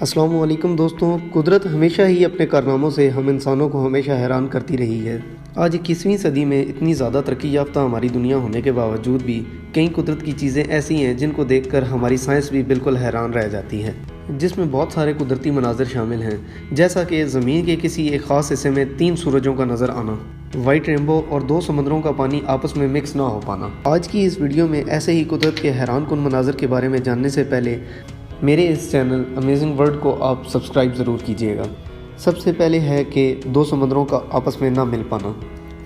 अस्सलाम वालेकुम दोस्तों, कुदरत हमेशा ही अपने कारनामों से हम इंसानों को हमेशा हैरान करती रही है। आज 21वीं सदी में इतनी ज़्यादा तरक्की याफ्ता हमारी दुनिया होने के बावजूद भी कई कुदरत की चीज़ें ऐसी हैं जिनको देखकर हमारी साइंस भी बिल्कुल हैरान रह जाती है, जिसमें बहुत सारे कुदरती मनाज़र शामिल हैं, जैसा कि ज़मीन के किसी एक ख़ास हिस्से में 3 सूरजों का नज़र आना, वाइट रेनबो और 2 समंदरों का पानी आपस में मिक्स ना हो पाना। आज की इस वीडियो में ऐसे ही कुदरत के हैरान कुन मनाज़र के बारे में जानने से पहले मेरे इस चैनल अमेजिंग वर्ल्ड को आप सब्सक्राइब ज़रूर कीजिएगा। सबसे पहले है कि 2 समंदरों का आपस में ना मिल पाना।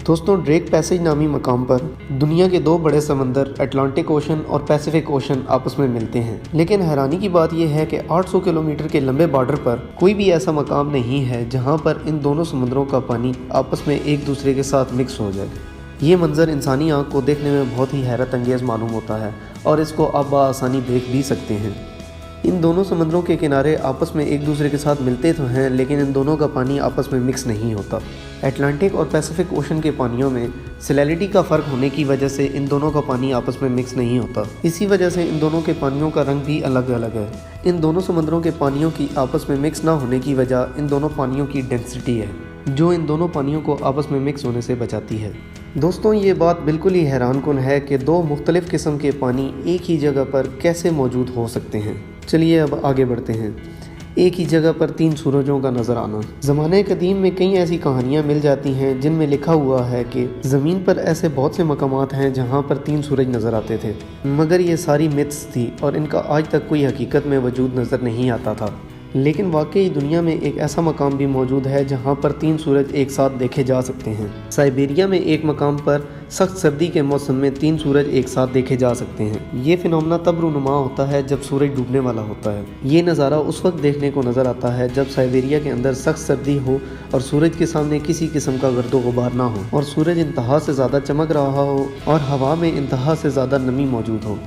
दोस्तों, ड्रेक पैसेज नामी मकाम पर दुनिया के 2 बड़े समंदर अटलांटिक ओशन और पैसिफिक ओशन आपस में मिलते हैं, लेकिन हैरानी की बात यह है कि 800 किलोमीटर के लंबे बॉर्डर पर कोई भी ऐसा मकाम नहीं है जहां पर इन दोनों समंदरों का पानी आपस में एक दूसरे के साथ मिक्स हो जाए। ये मंजर इंसानी आँख को देखने में बहुत ही हैरत अंगेज़ मालूम होता है और इसको आप बआसानी देख भी सकते हैं। इन दोनों समंदरों के किनारे आपस में एक दूसरे के साथ मिलते तो हैं, लेकिन इन दोनों का पानी आपस में मिक्स नहीं होता। अटलांटिक और पैसिफिक ओशन के पानियों में सैलिनिटी का फ़र्क होने की वजह से इन दोनों का पानी आपस में मिक्स नहीं होता। इसी वजह से इन दोनों के पानियों का रंग भी अलग अलग है। इन दोनों समंदरों के पानियों की आपस में मिक्स ना होने की वजह इन दोनों पानियों की डेंसिटी है, जो इन दोनों पानियों को आपस में मिक्स होने से बचाती है। दोस्तों, ये बात बिल्कुल ही हैरान कुन है कि 2 मुख्तलिफ किस्म के पानी एक ही जगह पर कैसे मौजूद हो सकते हैं। चलिए अब आगे बढ़ते हैं। एक ही जगह पर 3 सूरजों का नज़र आना। ज़माने कदीम में कई ऐसी कहानियाँ मिल जाती हैं जिनमें लिखा हुआ है कि ज़मीन पर ऐसे बहुत से मकामात हैं जहाँ पर 3 सूरज नज़र आते थे, मगर ये सारी मिथ्स थी और इनका आज तक कोई हकीकत में वजूद नज़र नहीं आता था। लेकिन वाकई दुनिया में एक ऐसा मकाम भी मौजूद है जहाँ पर 3 सूरज एक साथ देखे जा सकते हैं। साइबेरिया में एक मकाम पर सख्त सर्दी के मौसम में 3 सूरज एक साथ देखे जा सकते हैं। ये फिनोमेना तब रूनुमा होता है जब सूरज डूबने वाला होता है। ये नज़ारा उस वक्त देखने को नज़र आता है जब साइबेरिया के अंदर सख्त सर्दी हो और सूरज के सामने किसी किस्म का गर्दो गुबार ना हो और सूरज इंतहा से ज़्यादा चमक रहा हो और हवा में इंतहा से ज़्यादा नमी मौजूद हो।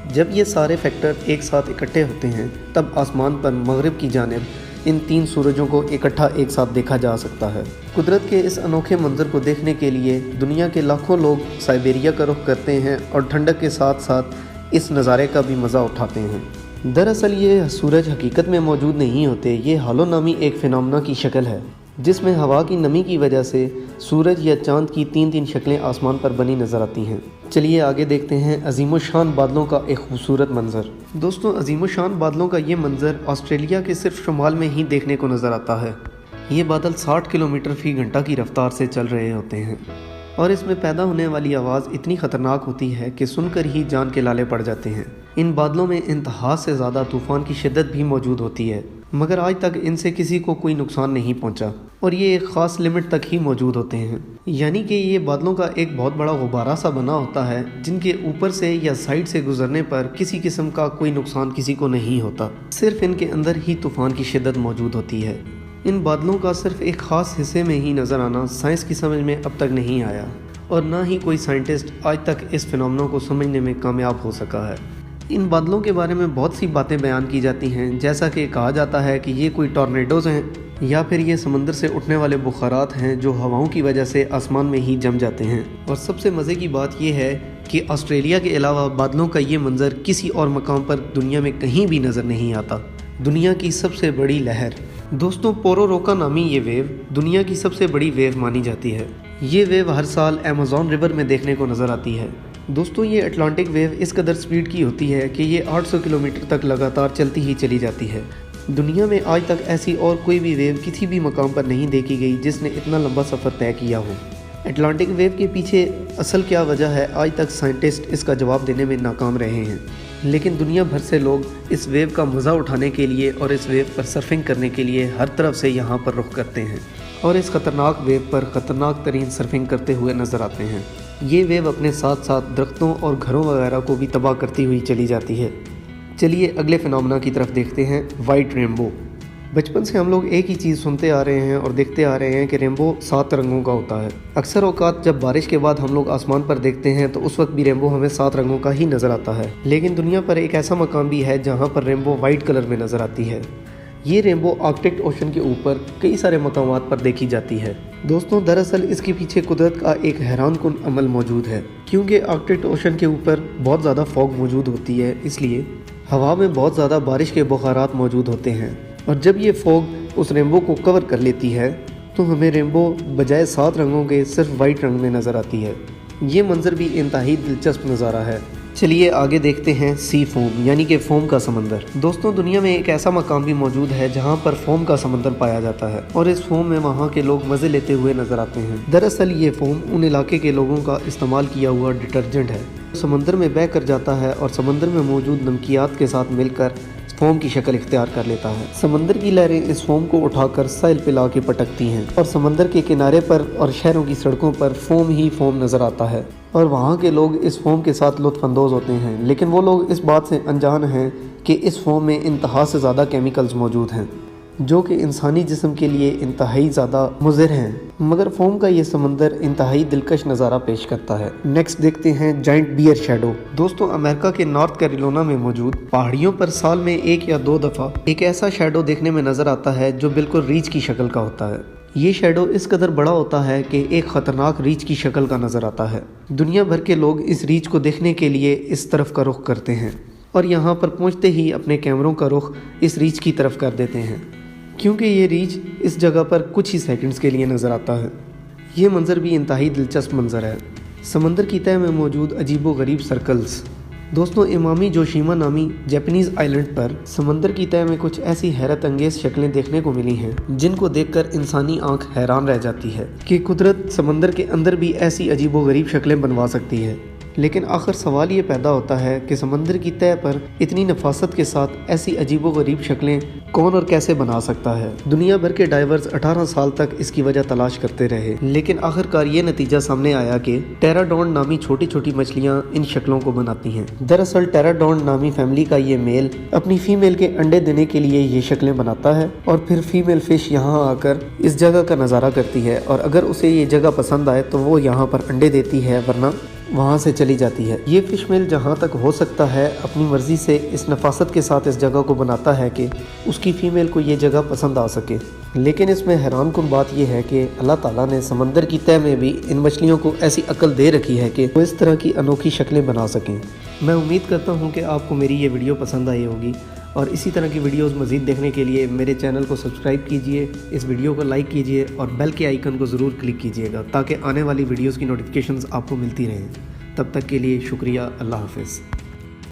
जब ये सारे फैक्टर एक साथ इकट्ठे होते हैं तब आसमान पर मगरिब की जानिब इन 3 सूरजों को इकट्ठा एक साथ देखा जा सकता है। कुदरत के इस अनोखे मंजर को देखने के लिए दुनिया के लाखों लोग साइबेरिया का रुख करते हैं और ठंडक के साथ साथ इस नज़ारे का भी मज़ा उठाते हैं। दरअसल ये सूरज हकीकत में मौजूद नहीं होते, ये हालो नामी एक फिनोमेना की शक्ल है जिसमें हवा की नमी की वजह से सूरज या चांद की 3-3 शक्लें आसमान पर बनी नज़र आती हैं। चलिए आगे देखते हैं अजीमुशान बादलों का एक खूबसूरत मंजर। दोस्तों, अजीमुशान बादलों का ये मंजर ऑस्ट्रेलिया के सिर्फ शुमाल में ही देखने को नज़र आता है। ये बादल 60 किलोमीटर फ़ी घंटा की रफ्तार से चल रहे होते हैं और इसमें पैदा होने वाली आवाज़ इतनी ख़तरनाक होती है कि सुनकर ही जान के लाले पड़ जाते हैं। इन बादलों में इंतहा से ज़्यादा तूफ़ान की शिद्दत भी मौजूद होती है, मगर आज तक इनसे किसी को कोई नुकसान नहीं पहुंचा और ये एक ख़ास लिमिट तक ही मौजूद होते हैं। यानी कि ये बादलों का एक बहुत बड़ा गुब्बारा सा बना होता है जिनके ऊपर से या साइड से गुजरने पर किसी किस्म का कोई नुकसान किसी को नहीं होता। सिर्फ इनके अंदर ही तूफ़ान की शिद्दत मौजूद होती है। इन बादलों का सिर्फ एक ख़ास हिस्से में ही नज़र आना साइंस की समझ में अब तक नहीं आया और ना ही कोई साइंटिस्ट आज तक इस फिनोमेना को समझने में कामयाब हो सका है। इन बादलों के बारे में बहुत सी बातें बयान की जाती हैं, जैसा कि कहा जाता है कि ये कोई टॉर्नेडोज़ हैं या फिर ये समंदर से उठने वाले बुखारात हैं जो हवाओं की वजह से आसमान में ही जम जाते हैं। और सबसे मज़े की बात यह है कि ऑस्ट्रेलिया के अलावा बादलों का ये मंजर किसी और मकाम पर दुनिया में कहीं भी नज़र नहीं आता। दुनिया की सबसे बड़ी लहर। दोस्तों, पोरोरोका नामी ये वेव दुनिया की सबसे बड़ी वेव मानी जाती है। ये वेव हर साल अमेज़न रिवर में देखने को नज़र आती है। दोस्तों, ये अटलांटिक वेव इस कदर स्पीड की होती है कि ये 800 किलोमीटर तक लगातार चलती ही चली जाती है। दुनिया में आज तक ऐसी और कोई भी वेव किसी भी मकाम पर नहीं देखी गई जिसने इतना लंबा सफ़र तय किया हो। अटलांटिक वेव के पीछे असल क्या वजह है, आज तक साइंटिस्ट इसका जवाब देने में नाकाम रहे हैं, लेकिन दुनिया भर से लोग इस वेव का मज़ा उठाने के लिए और इस वेव पर सर्फिंग करने के लिए हर तरफ से यहाँ पर रुख करते हैं और इस ख़तरनाक वेव पर ख़तरनाक तरीन सर्फिंग करते हुए नज़र आते हैं। ये वेव अपने साथ साथ दरख्तों और घरों वगैरह को भी तबाह करती हुई चली जाती है। चलिए अगले फिनोमेना की तरफ देखते हैं, वाइट रेनबो। बचपन से हम लोग एक ही चीज़ सुनते आ रहे हैं और देखते आ रहे हैं कि रेनबो 7 रंगों का होता है। अक्सर औकात जब बारिश के बाद हम लोग आसमान पर देखते हैं तो उस वक्त भी रेनबो हमें 7 रंगों का ही नज़र आता है, लेकिन दुनिया पर एक ऐसा मकाम भी है जहाँ पर रेनबो वाइट कलर में नज़र आती है। ये रेनबो आर्कटिक ओशन के ऊपर कई सारे मकामात पर देखी जाती है। दोस्तों, दरअसल इसके पीछे कुदरत का एक हैरान कुन अमल मौजूद है, क्योंकि आर्कटिक ओशन के ऊपर बहुत ज़्यादा फॉग मौजूद होती है, इसलिए हवा में बहुत ज़्यादा बारिश के बुखारात मौजूद होते हैं और जब ये फॉग उस रेनबो को कवर कर लेती है तो हमें रेनबो बजाय 7 रंगों के सिर्फ वाइट रंग में नज़र आती है। ये मंजर भी इंतहाई दिलचस्प नज़ारा है। चलिए आगे देखते हैं सी फोम यानी कि फोम का समंदर। दोस्तों, दुनिया में एक ऐसा मकाम भी मौजूद है जहां पर फोम का समंदर पाया जाता है और इस फोम में वहां के लोग मज़े लेते हुए नजर आते हैं। दरअसल ये फोम उन इलाके के लोगों का इस्तेमाल किया हुआ डिटर्जेंट है। समंदर में बह कर जाता है और समंदर में मौजूद नमकियात के साथ मिलकर फोम की शक्ल इख्तियार कर लेता है। समंदर की लहरें इस फोम को उठाकर साहिल पे लाके पटकती हैं और समंदर के किनारे पर और शहरों की सड़कों पर फोम ही फोम नज़र आता है और वहाँ के लोग इस फोम के साथ लुत्फ़ अंदोज़ होते हैं। लेकिन वो लोग इस बात से अनजान हैं कि इस फोम में इंतहा से ज़्यादा केमिकल्स मौजूद हैं जो कि इंसानी जिस्म के लिए इंतहाई ज़्यादा मुज़िर हैं, मगर फोम का ये समंदर इंतहाई दिलकश नज़ारा पेश करता है। नेक्स्ट देखते हैं जाइंट बियर शैडो। दोस्तों, अमेरिका के नॉर्थ कैरोलिना में मौजूद पहाड़ियों पर साल में 1 या 2 दफ़ा एक ऐसा शैडो देखने में नज़र आता है जो बिल्कुल रीछ की शक्ल का होता है। ये शैडो इस कदर बड़ा होता है कि एक ख़तरनाक रीछ की शक्ल का नज़र आता है। दुनिया भर के लोग इस रीछ को देखने के लिए इस तरफ का रुख करते हैं और यहाँ पर पहुँचते ही अपने कैमरों का रुख इस रीछ की तरफ कर देते हैं, क्योंकि ये रीछ इस जगह पर कुछ ही सेकंड्स के लिए नज़र आता है। ये मंज़र भी इंतहाई दिलचस्प मंज़र है। समंदर की तह में मौजूद अजीबो गरीब सर्कल्स। दोस्तों, इमामी जोशीमा नामी जापानीज़ आइलैंड पर समंदर की तह में कुछ ऐसी हैरत अंगेज़ शक्लें देखने को मिली हैं जिनको देखकर इंसानी आंख हैरान रह जाती है कि कुदरत समंदर के अंदर भी ऐसी अजीबो गरीब शक्लें बनवा सकती है। लेकिन आखिर सवाल ये पैदा होता है कि समंदर की तह पर इतनी नफासत के साथ ऐसी अजीबो गरीब शक्लें कौन और कैसे बना सकता है। दुनिया भर के डाइवर्स 18 साल तक इसकी वजह तलाश करते रहे, लेकिन आखिरकार ये नतीजा सामने आया कि टेराडॉन नामी छोटी छोटी मछलियाँ इन शक्लों को बनाती हैं। दरअसल टेराडॉन नामी फैमिली का ये मेल अपनी फीमेल के अंडे देने के लिए ये शक्लें बनाता है और फिर फीमेल फिश यहाँ आकर इस जगह का नज़ारा करती है और अगर उसे ये जगह पसंद आए तो वो यहाँ पर अंडे देती है, वरना वहाँ से चली जाती है। ये फिश मेल जहाँ तक हो सकता है अपनी मर्ज़ी से इस नफासत के साथ इस जगह को बनाता है कि उसकी फ़ीमेल को ये जगह पसंद आ सके। लेकिन इसमें हैरान कुन बात यह है कि अल्लाह ताला ने समंदर की तह में भी इन मछलियों को ऐसी अक्ल दे रखी है कि वो इस तरह की अनोखी शक्लें बना सकें। मैं उम्मीद करता हूँ कि आपको मेरी ये वीडियो पसंद आई होगी और इसी तरह की वीडियोस मज़ीद देखने के लिए मेरे चैनल को सब्सक्राइब कीजिए, इस वीडियो को लाइक कीजिए और बेल के आइकन को ज़रूर क्लिक कीजिएगा ताकि आने वाली वीडियोस की नोटिफिकेशंस आपको मिलती रहें। तब तक के लिए शुक्रिया। अल्लाह हाफ़िज़।